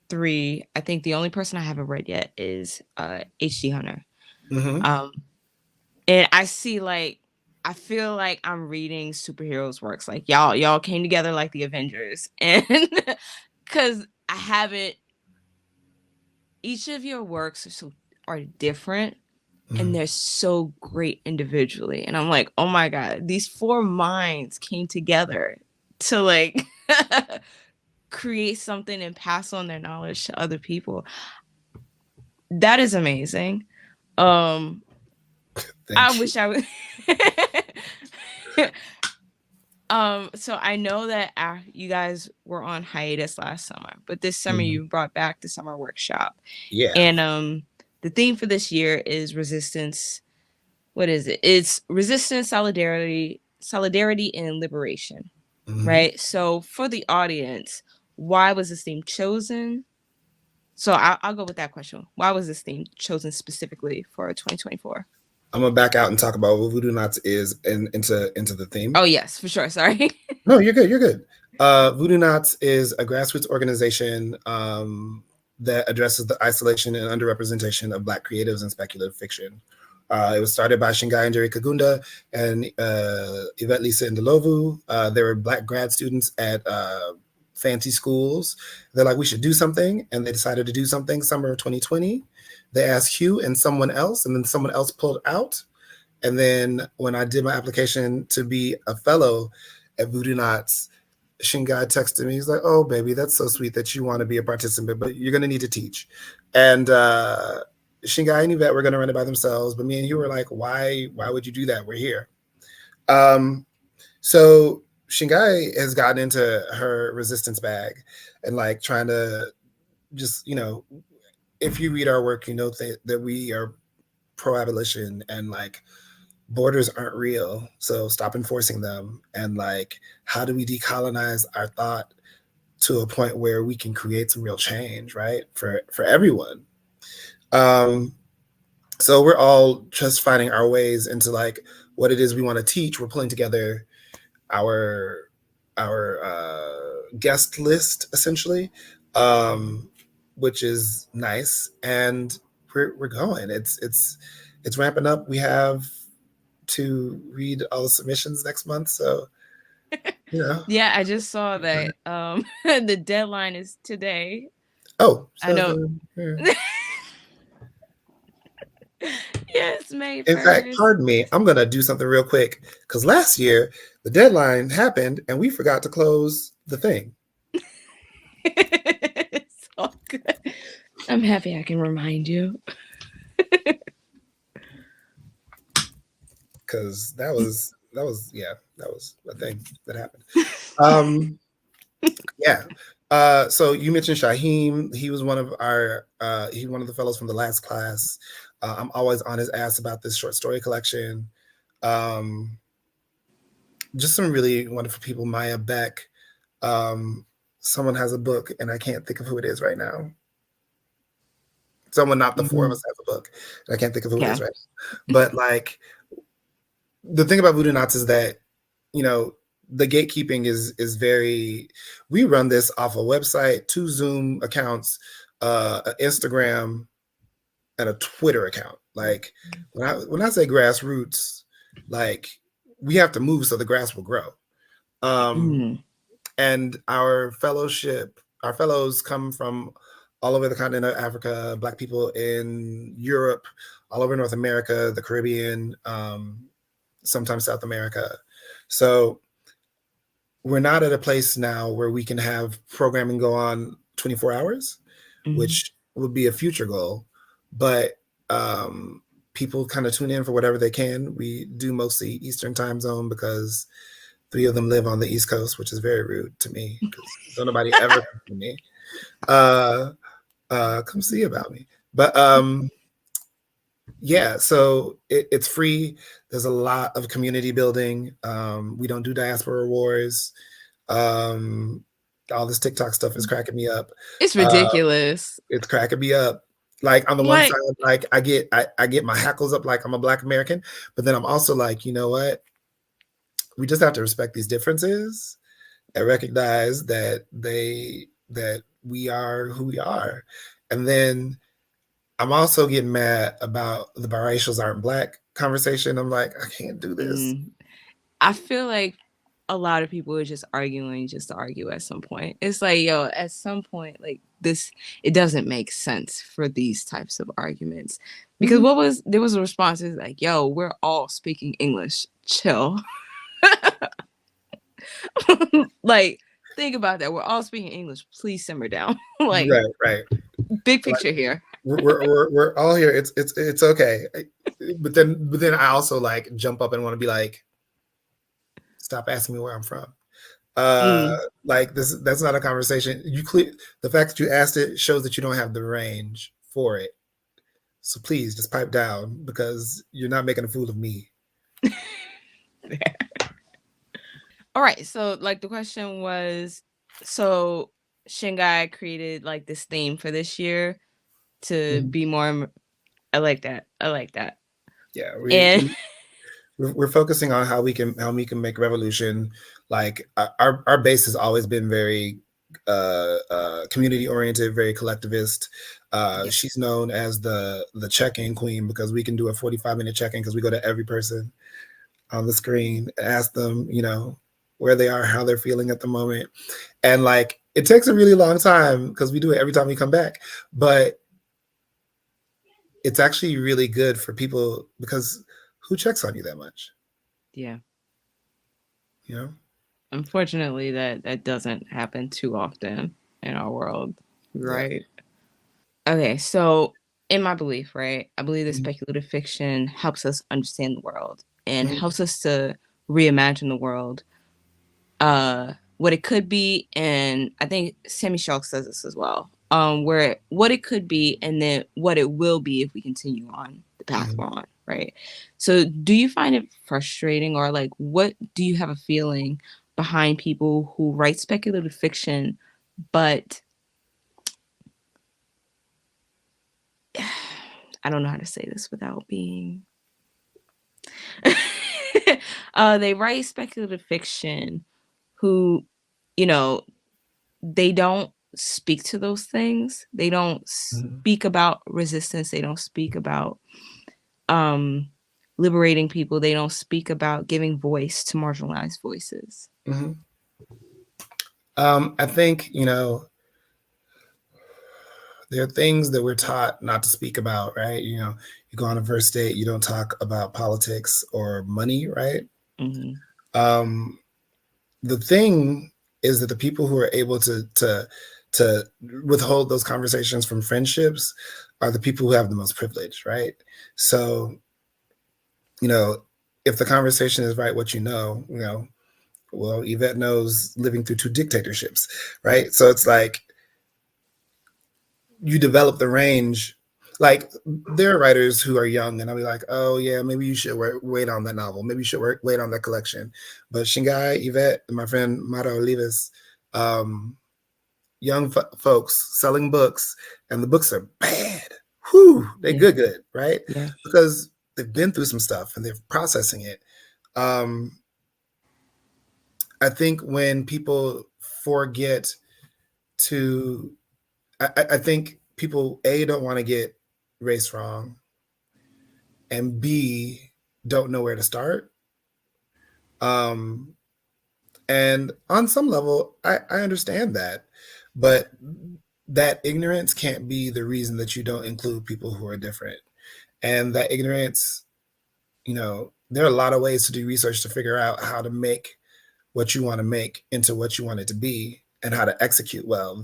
three. I think the only person I haven't read yet is HD Hunter. Mm-hmm. Um and I see like I feel like I'm reading superheroes works. Like y'all came together like the Avengers. And cuz I haven't each of your works are different and Mm-hmm. they're so great individually. And I'm like, oh my God, these four minds came together to like create something and pass on their knowledge to other people. That is amazing. Um, I Thank you. wish I would. So I know that you guys were on hiatus last summer, but this summer Mm-hmm. you brought back the summer workshop. Yeah. And the theme for this year is resistance. What is it? It's resistance, solidarity, and liberation. Mm-hmm. Right. So for the audience, why was this theme chosen? So I'll go with that question. Why was this theme chosen specifically for 2024? I'm gonna back out and talk about what Voodoonauts is and into the theme. Oh yes, for sure. Sorry. No, you're good. You're good. Voodoonauts is a grassroots organization that addresses the isolation and underrepresentation of Black creatives in speculative fiction. It was started by Shingai and Jerry Kagunda and Yvette Lisa Ndlovu. They were Black grad students at fancy schools. They're like, we should do something. And they decided to do something summer of 2020. They asked Hugh and someone else, and then someone else pulled out. And then when I did my application to be a fellow at Voodoonauts, Shingai texted me. He's like, "Oh, baby, that's so sweet that you want to be a participant, but you're going to need to teach." And Shingai and Yvette were going to run it by themselves, but me and you were like, "Why would you do that? We're here." Um, so Shingai has gotten into her resistance bag and like trying to just, if you read our work, you know that we are pro-abolition and like borders aren't real, so stop enforcing them. And like, how do we decolonize our thought to a point where we can create some real change, right? For everyone. Um, so we're all just finding our ways into like what it is we want to teach. We're pulling together our guest list essentially, which is nice, and we're going. It's ramping up. We have to read all the submissions next month, so you know. Yeah, I just saw that the deadline is today. Oh, I so know. yeah. Yes, May In fact, 1st. pardon me, I'm gonna do something real quick because last year the deadline happened and we forgot to close the thing. It's all good. I'm happy I can remind you. Because that was a thing that happened. Um, yeah. So you mentioned Shaheem. He was one of one of the fellows from the last class. I'm always on his ass about this short story collection. Um, just some really wonderful people. Maya Beck. Um, someone has a book, and I can't think of who it is right now. Someone, not the four of us, has a book. And I can't think of who it Yeah. is right now. But like, the thing about Voodoonauts is that, you know, the gatekeeping is very. We run this off a website, 2 Zoom accounts, an Instagram, and a Twitter account. Like when I say grassroots, like we have to move so the grass will grow. Mm. And our fellows come from all over the continent of Africa, Black people in Europe, all over North America, the Caribbean, sometimes South America. So we're not at a place now where we can have programming go on 24 hours, which would be a future goal. But um, people kind of tune in for whatever they can. We do mostly Eastern time zone because 3 of them live on the East Coast, which is very rude to me because don't nobody ever come to me. Come see about me. But yeah, so it's free. There's a lot of community building. We don't do diaspora wars. Um, all this TikTok stuff is cracking me up. It's Uh, ridiculous. it's cracking me up. Like on the one Like, side, like I get my hackles up like I'm a Black American, but then I'm also like, you know what? We just have to respect these differences and recognize that we are who we are. And then I'm also getting mad about the biracials aren't Black conversation. I'm like, I can't do this. I feel like a lot of people are just arguing just to argue at some point. It's like, yo, at some point, like this, it doesn't make sense for these types of arguments. Because Mhm. there was a response is like, yo, we're all speaking English. Chill. Like, think about that. We're all speaking English. Please simmer down. Like, Right. big Like picture here. we're all here. It's okay. But then I also like jump up and want to be like, stop asking me where I'm from. Uh, Mm. like that's not a conversation. The fact that you asked it shows that you don't have the range for it. So please just pipe down because you're not making a fool of me. All right. So, like, the question was, so Shingai created like this theme for this year to Mhm. be more. I like that. I like that. Yeah, And we're focusing on how we can make revolution. Like our base has always been very community oriented, very collectivist. yeah. She's known as the check-in queen because we can do a 45-minute check-in because we go to every person on the screen and ask them, you know, where they are, how they're feeling at the moment. And like it takes a really long time because we do it every time we come back. But it's actually really good for people because who checks on you that much? Yeah. You know? Unfortunately, that doesn't happen too often in our world, Yeah. right? Okay, so in my belief, right, I believe that Mhm. speculative fiction helps us understand the world and Mhm. helps us to reimagine the world, what it could be, and I think Sammy Shalk says this as well. Where what it could be and then what it will be if we continue on the path Mhm. we're on, right? So do you find it frustrating, or like what do you have a feeling behind people who write speculative fiction, but I don't know how to say this without being they write speculative fiction who, you know, they don't speak to those things. They don't speak about resistance. They don't speak about liberating people. They don't speak about giving voice to marginalized voices. Mm-hmm. I think, there are things that we're taught not to speak about, right? You go on a first date, you don't talk about politics or money, right? Mm-hmm. The thing is that the people who are able to withhold those conversations from friendships are the people who have the most privilege, right? So, if the conversation is right, what well, Yvette knows living through 2 dictatorships, right? So it's like you develop the range. Like, there are writers who are young, and I'll be like, oh yeah, maybe you should wait on that novel. Maybe you should wait on that collection. But Shingai, Yvette, and my friend Mara Olivas, young folks selling books, and the books are bad. Whew, they Yeah. good, right? Yeah. Because they've been through some stuff and they're processing it. I think when people forget to, I think people don't want to get race wrong, and B, don't know where to start. And on some level, I understand that, but that ignorance can't be the reason that you don't include people who are different. And that ignorance, there are a lot of ways to do research to figure out how to make what you want to make into what you want it to be, and how to execute well.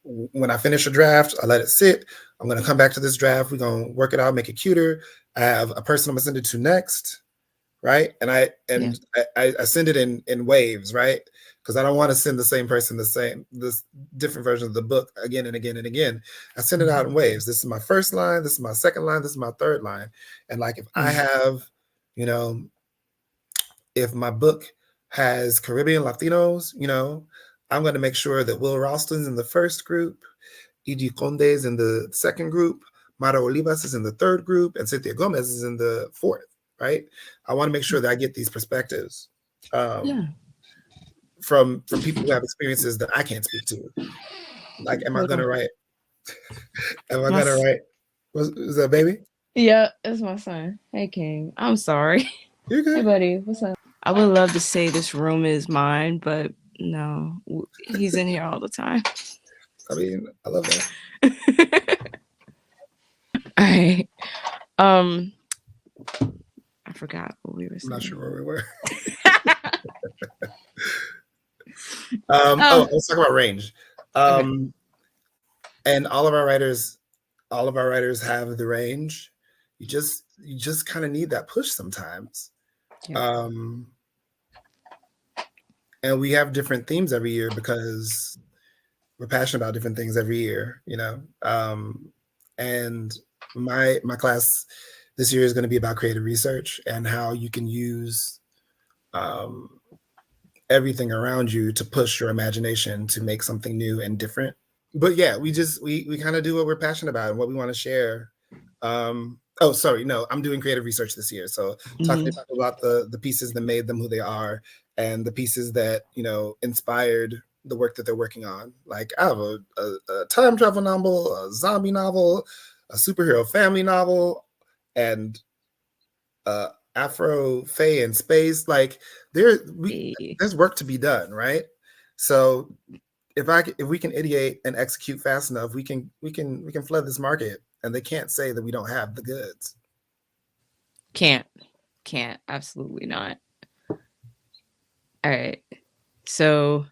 When I finish a draft, I let it sit. I'm going to come back to this draft. We're going to work it out, make it cuter. I have a person I'm going to send it to next, right? And I send it in waves, right? Because I don't want to send the same person this different version of the book again and again and again. I send it out in waves. This is my first line. This is my second line. This is my third line. And like, if I have, if my book has Caribbean Latinos, I'm going to make sure that Will Ralston's in the first group, E.G. Conde's in the second group, Mara Olivas is in the third group, and Cynthia Gomez is in the fourth, right? I want to make sure that I get these perspectives from people who have experiences that I can't speak to. Like, am I going to write? Is that a baby? Yeah, it's my son. Hey, King. I'm sorry. You're good. Hey, buddy. What's up? I would love to say this room is mine, but no, he's in here all the time. I mean, I love that. All right. I forgot what we were saying. I'm not sure where we were. Let's talk about range. And all of our writers have the range. You just kind of need that push sometimes. Yeah. And we have different themes every year because we're passionate about different things every year, and my class this year is going to be about creative research and how you can use everything around you to push your imagination to make something new and different. But yeah, we kind of do what we're passionate about and what we want to share. I'm doing creative research this year, so talking about the pieces that made them who they are, and the pieces that inspired the work that they're working on. Like, I have a time travel novel, a zombie novel, a superhero family novel, and Afro Fae in space. Like, there's work to be done, right? So if we can ideate and execute fast enough, we can flood this market, and they can't say that we don't have the goods. Can't, absolutely not. All right. So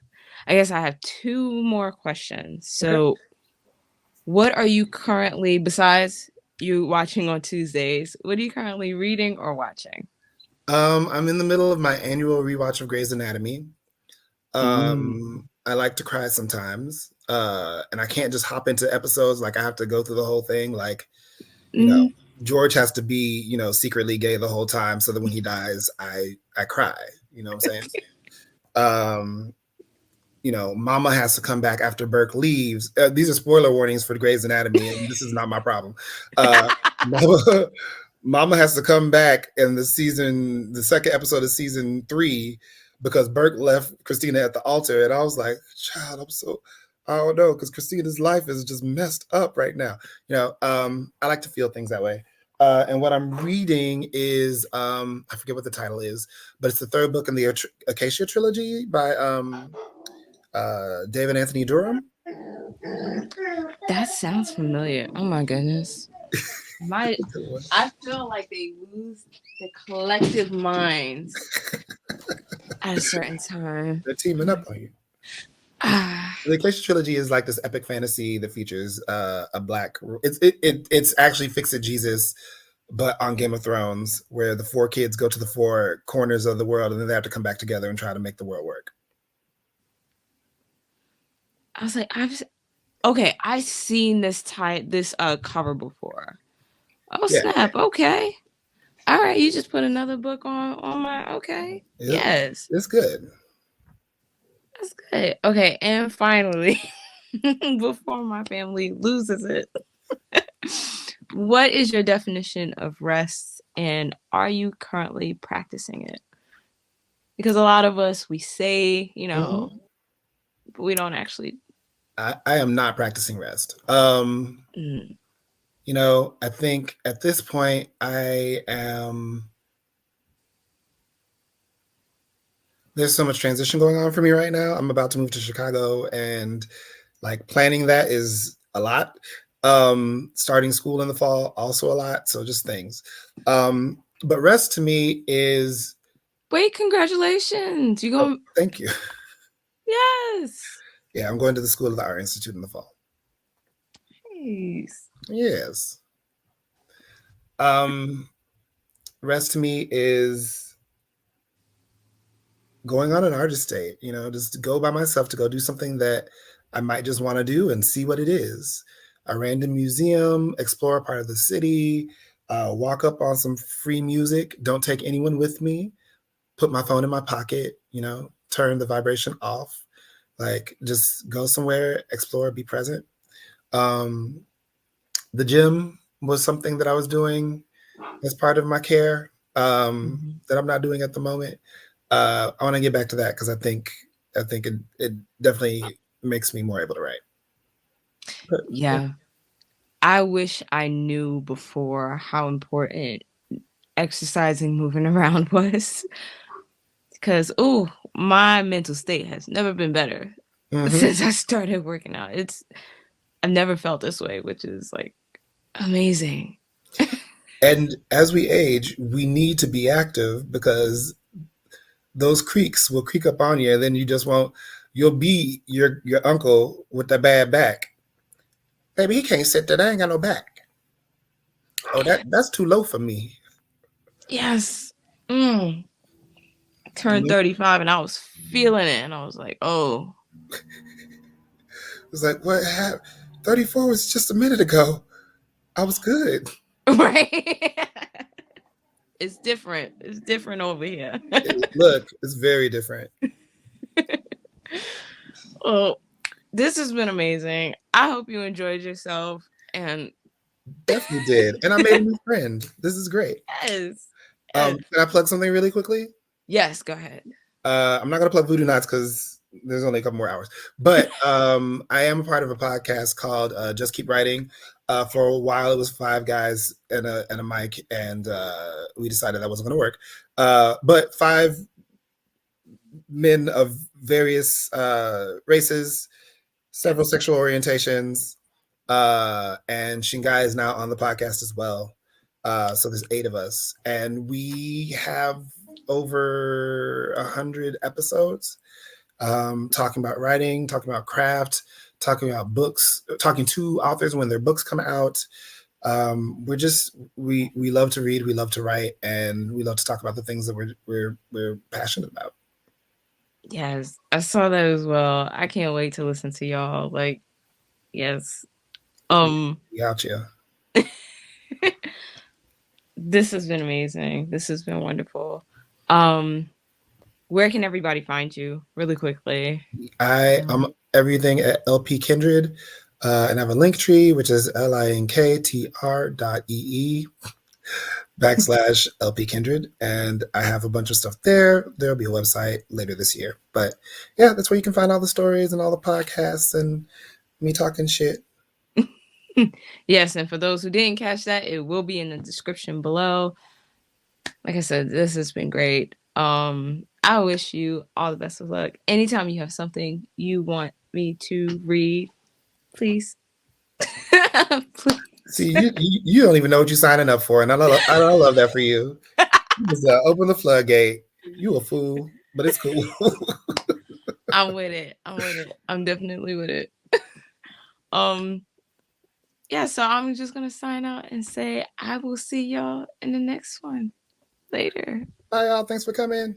I guess I have 2 more questions. So what are you currently, besides you watching on Tuesdays, what are you currently reading or watching? I'm in the middle of my annual rewatch of Grey's Anatomy. I like to cry sometimes, and I can't just hop into episodes. Like, I have to go through the whole thing. Like, George has to be, secretly gay the whole time, so that when he dies, I cry. You know what I'm saying? Um, Mama has to come back after Burke leaves. These are spoiler warnings for Grey's Anatomy, and this is not my problem. Mama, Mama has to come back in the second episode of season 3, because Burke left Christina at the altar, and I was like, child, I don't know, because Christina's life is just messed up right now. I like to feel things that way. And what I'm reading is, I forget what the title is, but it's the third book in the Acacia trilogy by David Anthony Durham. That sounds familiar. Oh my goodness. I feel like they lose the collective minds at a certain time. They're teaming up on you. The Acacia trilogy is like this epic fantasy that features a black. It's actually Fix It Jesus, but on Game of Thrones, where the 4 kids go to the 4 corners of the world, and then they have to come back together and try to make the world work. I was like, I've seen this cover before. Oh snap! Yeah. Okay, all right. You just put another book on my okay. Yes, it's good. That's good. Okay, and finally, before my family loses it, what is your definition of rest, and are you currently practicing it? Because a lot of us, we say, but we don't actually. I am not practicing rest. I think at this point I am. There's so much transition going on for me right now. I'm about to move to Chicago, and like planning that is a lot. Starting school in the fall, also a lot. So just things. But rest to me is. Wait, congratulations! You going? Oh, thank you. Yes. Yeah, I'm going to the School of the Art Institute in the fall. Nice. Yes. Rest to me is going on an artist date, just go by myself to go do something that I might just want to do and see what it is. A random museum, explore a part of the city, walk up on some free music, don't take anyone with me, put my phone in my pocket, turn the vibration off, like just go somewhere, explore, be present. The gym was something that I was doing as part of my care that I'm not doing at the moment. I want to get back to that because I think it definitely makes me more able to write. But, yeah. I wish I knew before how important exercising, moving around was. Because, my mental state has never been better since I started working out. I've never felt this way, which is like amazing. And as we age, we need to be active because those creaks will creak up on you, and then you just won't. You'll be your uncle with the bad back. Baby, he can't sit there. I ain't got no back. Oh, that's too low for me. Yes. I turned 35 and I was feeling it, and I was like, oh. It's like, what happened? 34 was just a minute ago. I was good. Right. It's different. It's different over here. Look, it's very different. Well, this has been amazing. I hope you enjoyed yourself, and definitely did. And I made a new friend. This is great. Yes. Can I plug something really quickly? Yes, go ahead. I'm not gonna plug Voodoonauts because there's only a couple more hours. But I am a part of a podcast called Just Keep Writing. For a while, it was 5 guys and a mic, and we decided that wasn't going to work. But 5 men of various races, several sexual orientations, and Shingai is now on the podcast as well. So there's 8 of us, and we have over 100 episodes talking about writing, talking about craft, talking about books, talking to authors when their books come out. We love to read, we love to write, and we love to talk about the things that we're passionate about. Yes, I saw that as well. I can't wait to listen to y'all. Like, yes. We out here. This has been amazing. This has been wonderful. Um, where can everybody find you really quickly? I am everything at LP Kindred, and I have a link tree, which is linktr.ee / LP Kindred. And I have a bunch of stuff there. There'll be a website later this year. But yeah, that's where you can find all the stories and all the podcasts and me talking shit. Yes, and for those who didn't catch that, it will be in the description below. Like I said, this has been great. I wish you all the best of luck. Anytime you have something you want me to read, please. Please. See, you don't even know what you're signing up for, and I love that for you. You just open the floodgate. You a fool, but it's cool. I'm with it. I'm with it. I'm definitely with it. Um, yeah, so I'm just gonna sign out and say I will see y'all in the next one. Later. Bye, y'all. Thanks for coming.